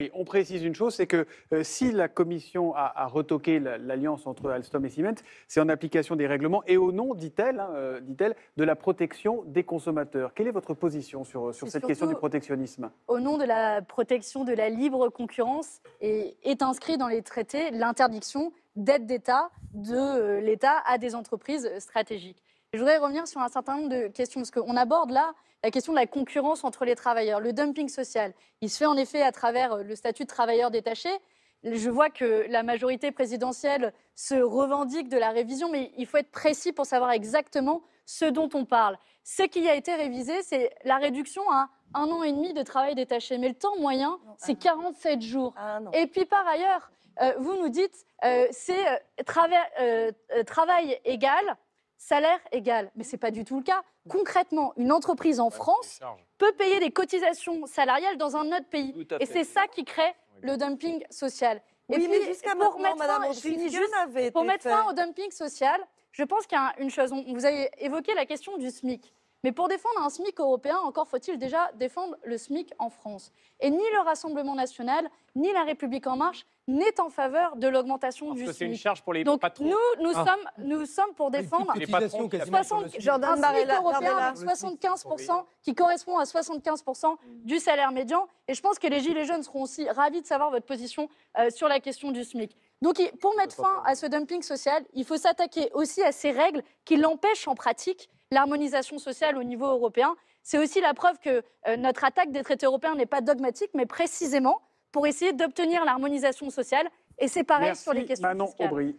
Et on précise une chose, c'est que si la Commission a retoqué l'alliance entre Alstom et Siemens, c'est en application des règlements et au nom, dit-elle, de la protection des consommateurs. Quelle est votre position sur cette question du protectionnisme? Au nom de la protection de la libre concurrence et est inscrit dans les traités l'interdiction d'aide d'État de l'État à des entreprises stratégiques. Je voudrais revenir sur un certain nombre de questions, parce qu'on aborde là la question de la concurrence entre les travailleurs, le dumping social. Il se fait en effet à travers le statut de travailleur détaché. Je vois que la majorité présidentielle se revendique de la révision, mais il faut être précis pour savoir exactement ce dont on parle. Ce qui a été révisé, c'est la réduction à 1 an et demi de travail détaché. Mais le temps moyen, c'est 47 jours. Et puis par ailleurs, vous nous dites c'est travail égal, salaire égal. Mais ce n'est pas du tout le cas. Concrètement, une entreprise en France peut payer des cotisations salariales dans un autre pays. Et c'est ça qui crée le dumping social. Oui, et puis, mais jusqu'à maintenant, Madame pour mettre fin au dumping social, je pense qu'il y a une chose. Vous avez évoqué la question du SMIC. Mais pour défendre un SMIC européen, encore faut-il déjà défendre le SMIC en France. Et ni le Rassemblement national, ni la République en marche n'est en faveur de l'augmentation du SMIC. C'est une charge pour les Donc patrons. nous sommes pour défendre Les patrons, un SMIC européen à 75%, qui correspond à 75% du salaire médian. Et je pense que les Gilets jaunes seront aussi ravis de savoir votre position sur la question du SMIC. Donc pour mettre fin à ce dumping social, il faut s'attaquer aussi à ces règles qui l'empêchent en pratique l'harmonisation sociale au niveau européen. C'est aussi la preuve que notre attaque des traités européens n'est pas dogmatique, mais précisément pour essayer d'obtenir l'harmonisation sociale. Et c'est pareil sur les questions fiscales. Manon Aubry.